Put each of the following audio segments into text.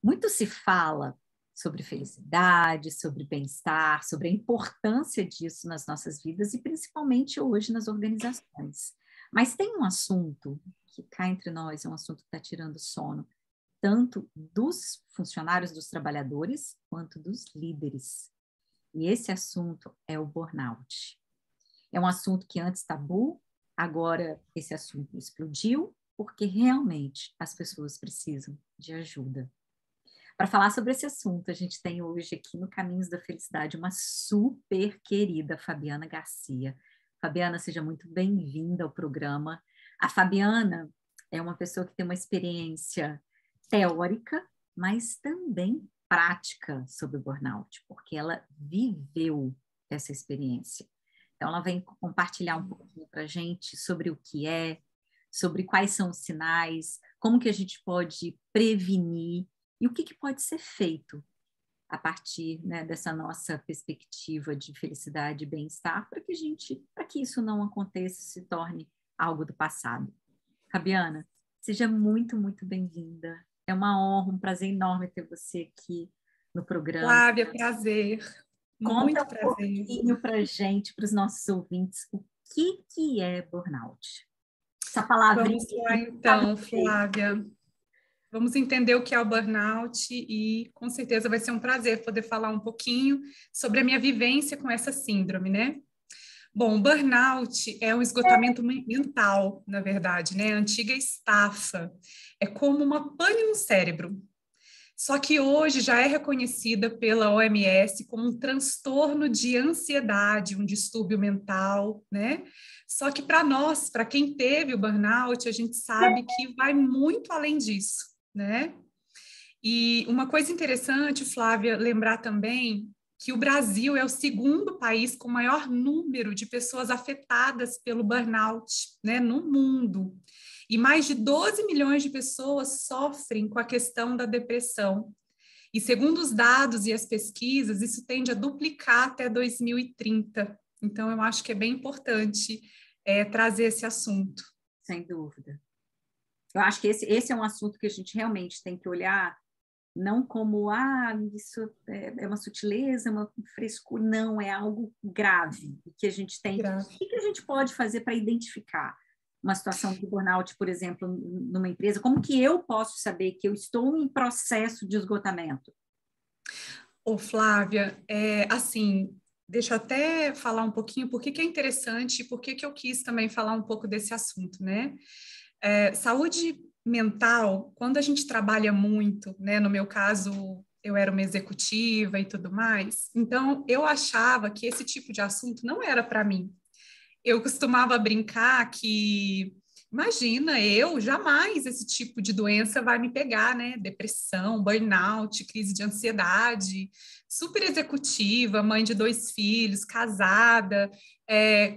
Muito se fala sobre felicidade, sobre bem-estar, sobre a importância disso nas nossas vidas e principalmente hoje nas organizações. Mas tem um assunto que cá entre nós é um assunto que está tirando sono, tanto dos funcionários, dos trabalhadores, quanto dos líderes. E esse assunto é o burnout. É um assunto que antes tabu, agora esse assunto explodiu, porque realmente as pessoas precisam de ajuda. Para falar sobre esse assunto, a gente tem hoje aqui no Caminhos da Felicidade uma super querida Fabiana Garcia. Fabiana, seja muito bem-vinda ao programa. A Fabiana é uma pessoa que tem uma experiência teórica, mas também prática sobre o burnout, porque ela viveu essa experiência. Então, ela vem compartilhar um pouquinho para a gente sobre o que é, sobre quais são os sinais, como que a gente pode prevenir e o que pode ser feito a partir, né, dessa nossa perspectiva de felicidade e bem-estar para que isso não aconteça, se torne algo do passado. Fabiana, seja muito, muito bem-vinda. É uma honra, um prazer enorme ter você aqui no programa. Flávia, prazer. Conta Muito prazer. pouquinho para a gente, para os nossos ouvintes, o que é burnout? Essa palavrinha. Vamos lá então, Flávia. Vamos entender o que é o burnout e com certeza vai ser um prazer poder falar um pouquinho sobre a minha vivência com essa síndrome, né? Bom, burnout é um esgotamento mental, na verdade, né? A antiga estafa. É como uma pane no cérebro. Só que hoje já é reconhecida pela OMS como um transtorno de ansiedade, um distúrbio mental, né? Só que para nós, para quem teve o burnout, a gente sabe que vai muito além disso, né? E uma coisa interessante, Flávia, lembrar também que o Brasil é o segundo país com maior número de pessoas afetadas pelo burnout, né, no mundo. E mais de 12 milhões de pessoas sofrem com a questão da depressão. E segundo os dados e as pesquisas, isso tende a duplicar até 2030. Então, eu acho que é bem importante trazer esse assunto. Sem dúvida. Eu acho que esse é um assunto que a gente realmente tem que olhar não como, isso é uma sutileza, uma frescura, não, é algo grave que a gente tem. Grave. O que a gente pode fazer para identificar uma situação de burnout, por exemplo, numa empresa? Como que eu posso saber que eu estou em processo de esgotamento? Ô, Flávia, assim, deixa eu até falar um pouquinho por que é interessante e por que eu quis também falar um pouco desse assunto, né? Saúde mental, quando a gente trabalha muito, né? No meu caso, eu era uma executiva e tudo mais, então eu achava que esse tipo de assunto não era para mim. Eu costumava brincar que, imagina, eu jamais esse tipo de doença vai me pegar, né? Depressão, burnout, crise de ansiedade, super executiva, mãe de 2 filhos, casada,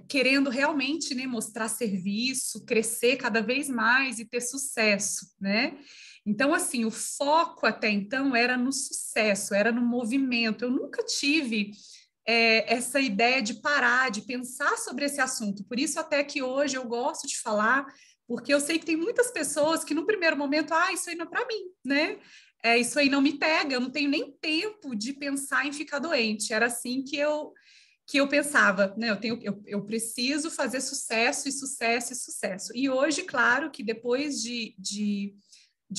querendo realmente, né, mostrar serviço, crescer cada vez mais e ter sucesso, né? Então, assim, o foco até então era no sucesso, era no movimento. Eu nunca tive essa ideia de parar, de pensar sobre esse assunto. Por isso, até que hoje eu gosto de falar, porque eu sei que tem muitas pessoas que, no primeiro momento, isso aí não é para mim, né? Isso aí não me pega, eu não tenho nem tempo de pensar em ficar doente. Era assim que eu pensava, né? Eu preciso fazer sucesso e sucesso e sucesso. E hoje, claro, que depois de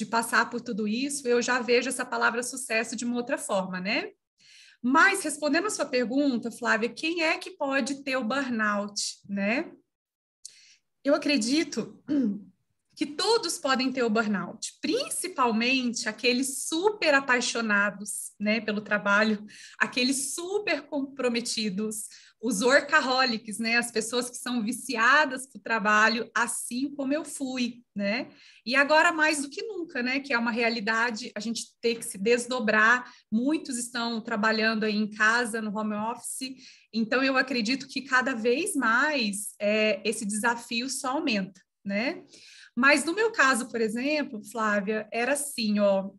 passar por tudo isso, eu já vejo essa palavra sucesso de uma outra forma, né? Mas, respondendo a sua pergunta, Flávia, quem é que pode ter o burnout, né? Eu acredito que todos podem ter o burnout, principalmente aqueles super apaixonados, né, pelo trabalho, aqueles super comprometidos, os workaholics, né, as pessoas que são viciadas para o trabalho, assim como eu fui, né? E agora mais do que nunca, né, que é uma realidade, a gente tem que se desdobrar. Muitos estão trabalhando aí em casa, no home office. Então eu acredito que cada vez mais esse desafio só aumenta, né? Mas no meu caso, por exemplo, Flávia, era assim, ó,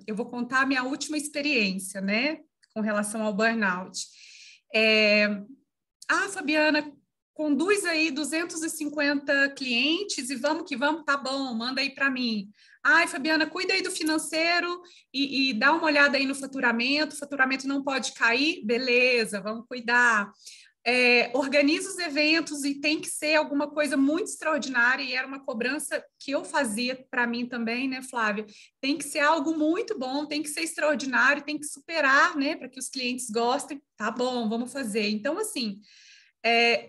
eu vou contar a minha última experiência, né, com relação ao burnout. Fabiana, conduz aí 250 clientes e vamos que vamos, tá bom, manda aí para mim. Ai, Fabiana, cuida aí do financeiro e dá uma olhada aí no faturamento. O faturamento não pode cair, beleza, vamos cuidar. Organiza os eventos e tem que ser alguma coisa muito extraordinária, e era uma cobrança que eu fazia para mim também, né, Flávia? Tem que ser algo muito bom, tem que ser extraordinário, tem que superar, né, para que os clientes gostem. Tá bom, vamos fazer. Então, assim,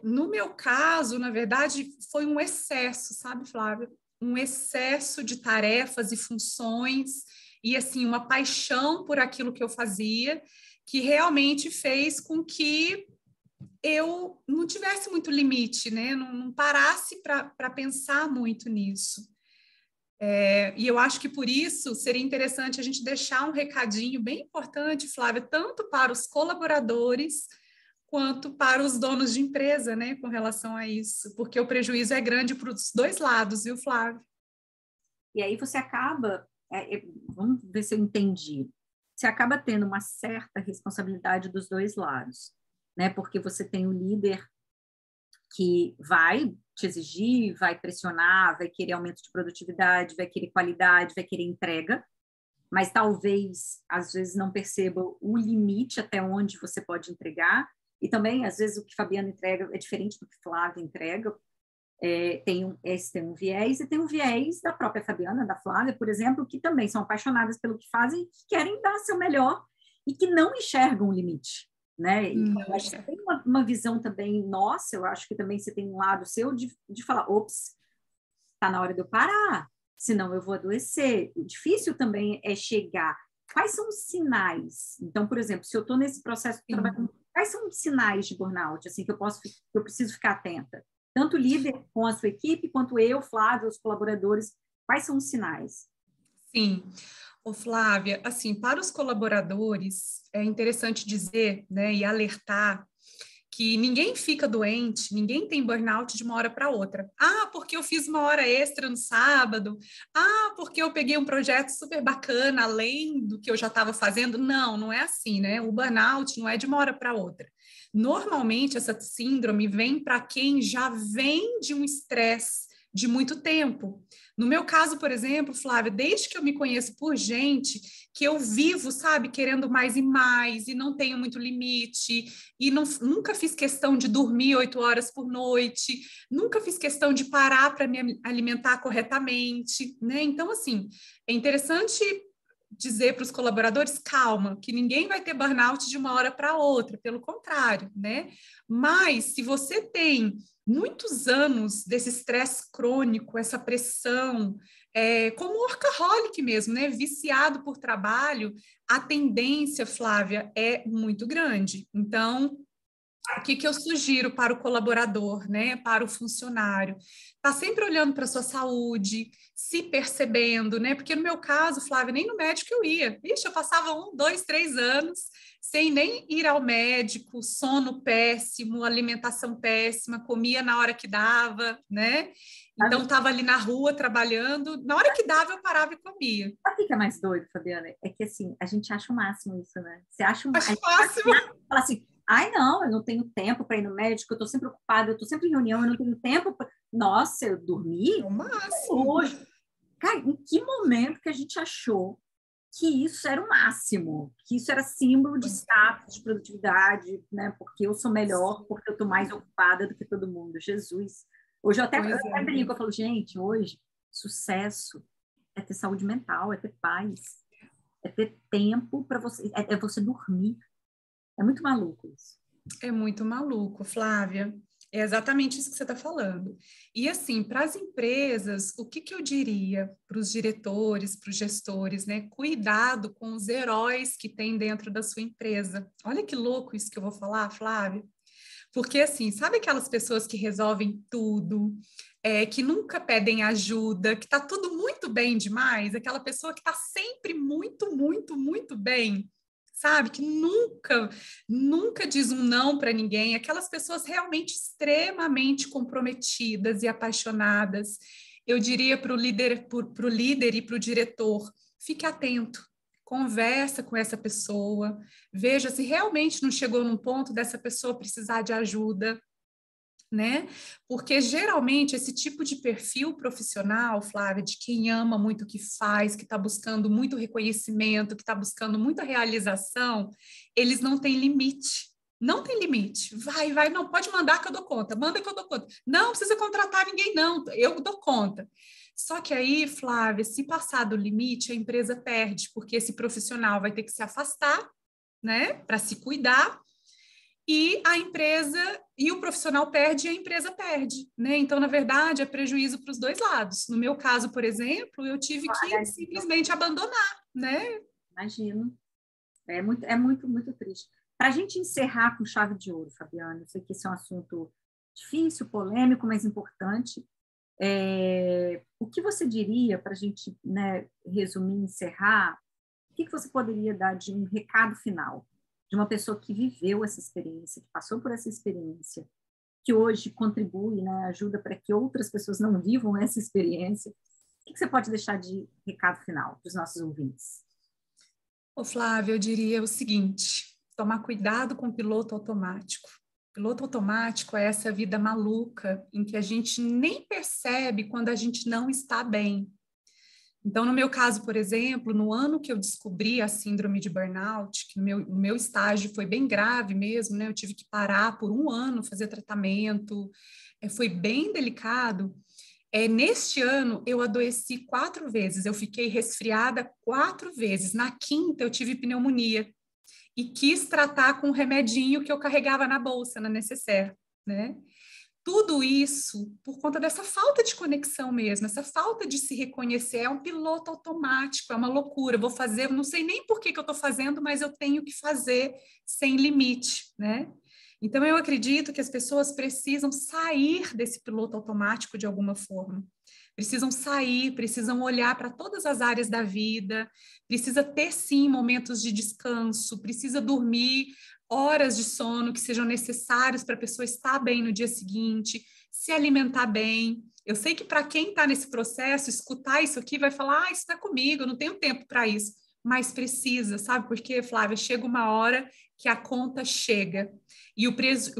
no meu caso, na verdade, foi um excesso, sabe, Flávia? Um excesso de tarefas e funções, e, assim, uma paixão por aquilo que eu fazia, que realmente fez com que eu não tivesse muito limite, né? Não parasse para pensar muito nisso. E eu acho que por isso seria interessante a gente deixar um recadinho bem importante, Flávia, tanto para os colaboradores quanto para os donos de empresa, né, com relação a isso, porque o prejuízo é grande para os dois lados, viu, Flávia? E aí você acaba, vamos ver se eu entendi, você acaba tendo uma certa responsabilidade dos dois lados, né? Porque você tem o líder que vai te exigir, vai pressionar, vai querer aumento de produtividade, vai querer qualidade, vai querer entrega, mas talvez, às vezes, não perceba o limite até onde você pode entregar, e também, às vezes, o que Fabiana entrega é diferente do que Flávia entrega. Esse tem um viés, e tem um viés da própria Fabiana, da Flávia, por exemplo, que também são apaixonadas pelo que fazem e que querem dar seu melhor e que não enxergam o limite, né? Então, eu acho que tem uma visão também nossa, eu acho que também você tem um lado seu de falar, ops, está na hora de eu parar, senão eu vou adoecer. O difícil também é chegar. Quais são os sinais? Então, por exemplo, se eu estou nesse processo de trabalho, quais são os sinais de burnout, assim, que eu preciso ficar atenta? Tanto o líder com a sua equipe, quanto eu, Flávia, os colaboradores, quais são os sinais? Sim. Ô, Flávia, assim, para os colaboradores, é interessante dizer, né, e alertar que ninguém fica doente, ninguém tem burnout de uma hora para outra. Ah, porque eu fiz uma hora extra no sábado. Ah, porque eu peguei um projeto super bacana além do que eu já estava fazendo. Não, não é assim, né? O burnout não é de uma hora para outra. Normalmente, essa síndrome vem para quem já vem de um estresse de muito tempo. No meu caso, por exemplo, Flávia, desde que eu me conheço por gente, que eu vivo, sabe, querendo mais e não tenho muito limite, e nunca fiz questão de dormir 8 horas por noite, nunca fiz questão de parar para me alimentar corretamente, né? Então, assim, é interessante dizer para os colaboradores, calma, que ninguém vai ter burnout de uma hora para outra, pelo contrário, né? Mas se você tem muitos anos desse estresse crônico, essa pressão, como workaholic mesmo, né? Viciado por trabalho, a tendência, Flávia, é muito grande. Então, o que eu sugiro para o colaborador, né, para o funcionário? Tá sempre olhando para a sua saúde, se percebendo, né? Porque no meu caso, Flávia, nem no médico eu ia. Ixi, eu passava 1, 2, 3 anos sem nem ir ao médico, sono péssimo, alimentação péssima, comia na hora que dava, né? Então, estava ali na rua trabalhando, na hora que dava eu parava e comia. Sabe o que é mais doido, Fabiana? É que, assim, a gente acha o máximo isso, né? Você acha o Acho máximo. máximo. Fala assim, ai, não, eu não tenho tempo para ir no médico, eu estou sempre ocupada, eu estou sempre em reunião, eu não tenho tempo. Nossa, eu É dormi o máximo. hoje. Cara, em que momento que a gente achou que isso era o máximo? Que isso era símbolo de status, de produtividade, né? Porque eu sou melhor, porque eu estou mais ocupada do que todo mundo. Jesus. Hoje eu até brinco, eu falo, gente, hoje, sucesso é ter saúde mental, é ter paz, é ter tempo para você, é você dormir. É muito maluco isso. É muito maluco, Flávia. É exatamente isso que você está falando. E assim, para as empresas, o que eu diria para os diretores, para os gestores, né? Cuidado com os heróis que tem dentro da sua empresa. Olha que louco isso que eu vou falar, Flávia. Porque assim, sabe aquelas pessoas que resolvem tudo, que nunca pedem ajuda, que está tudo muito bem demais, aquela pessoa que está sempre muito, muito, muito bem, sabe? Que nunca diz um não para ninguém, aquelas pessoas realmente extremamente comprometidas e apaixonadas. Eu diria para o líder e para o diretor, fique atento, conversa com essa pessoa, veja se realmente não chegou num ponto dessa pessoa precisar de ajuda, né? Porque geralmente esse tipo de perfil profissional, Flávia, de quem ama muito o que faz, que está buscando muito reconhecimento, que está buscando muita realização, eles não têm limite. Não tem limite. Vai, não, pode mandar que eu dou conta, manda que eu dou conta. Não precisa contratar ninguém, não, eu dou conta. Só que aí, Flávia, se passar do limite, a empresa perde, porque esse profissional vai ter que se afastar, né, para se cuidar, e a empresa e o profissional perde e a empresa perde, né? Então, na verdade, é prejuízo para os dois lados. No meu caso, por exemplo, eu tive que Aliás, simplesmente abandonar, né? imagino. É muito triste. Para a gente encerrar com chave de ouro, Fabiana, eu sei que esse é um assunto difícil, polêmico, mas importante. O que você diria para a gente, né, resumir, encerrar? O que você poderia dar de um recado final de uma pessoa que viveu essa experiência, que passou por essa experiência, que hoje contribui, né, ajuda para que outras pessoas não vivam essa experiência? O que você pode deixar de recado final para os nossos ouvintes? Ô, Flávia, eu diria o seguinte: tomar cuidado com o piloto automático. Piloto automático é essa vida maluca em que a gente nem percebe quando a gente não está bem. Então, no meu caso, por exemplo, no ano que eu descobri a síndrome de burnout, que no meu estágio foi bem grave mesmo, né? Eu tive que parar por um ano, fazer tratamento, foi bem delicado. Neste ano, eu adoeci 4 vezes, eu fiquei resfriada 4 vezes. Na quinta, eu tive pneumonia e quis tratar com um remedinho que eu carregava na bolsa, na necessaire, né? Tudo isso por conta dessa falta de conexão mesmo, essa falta de se reconhecer. É um piloto automático, é uma loucura. Eu vou fazer, não sei nem por que eu estou fazendo, mas eu tenho que fazer sem limite, né? Então, eu acredito que as pessoas precisam sair desse piloto automático de alguma forma. Precisam sair, precisam olhar para todas as áreas da vida, precisa ter, sim, momentos de descanso, precisa dormir horas de sono que sejam necessários para a pessoa estar bem no dia seguinte, se alimentar bem. Eu sei que para quem está nesse processo, escutar isso aqui vai falar, isso não é comigo, eu não tenho tempo para isso. Mas precisa, sabe por quê, Flávia? Chega uma hora que a conta chega. E o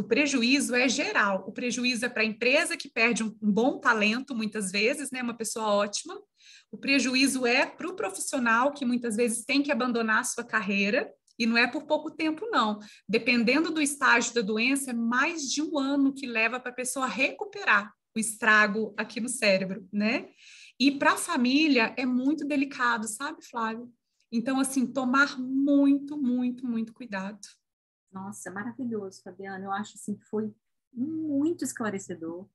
prejuízo é geral. O prejuízo é para a empresa, que perde um bom talento, muitas vezes, né? Uma pessoa ótima. O prejuízo é para o profissional, que muitas vezes tem que abandonar a sua carreira. E não é por pouco tempo, não. Dependendo do estágio da doença, é mais de um ano que leva para a pessoa recuperar o estrago aqui no cérebro, né? E para a família é muito delicado, sabe, Flávio? Então, assim, tomar muito, muito, muito cuidado. Nossa, maravilhoso, Fabiana. Eu acho assim, que foi muito esclarecedor.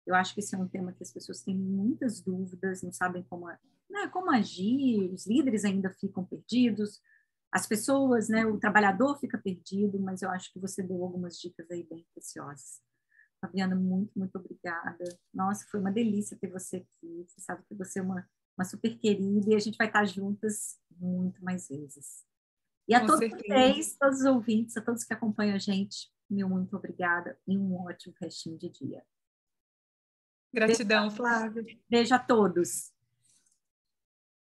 Eu acho que esse é um tema que as pessoas têm muitas dúvidas, não sabem como, né, como agir, os líderes ainda ficam perdidos, as pessoas, né, o trabalhador fica perdido, mas eu acho que você deu algumas dicas aí bem preciosas. Fabiana, muito, muito obrigada. Nossa, foi uma delícia ter você aqui. Você sabe que você é uma super querida e a gente vai estar juntas muito mais vezes. E a Com todos certeza. vocês, todos os ouvintes, a todos que acompanham a gente, meu muito obrigada e um ótimo restinho de dia. Gratidão, Flávio. Beijo a todos.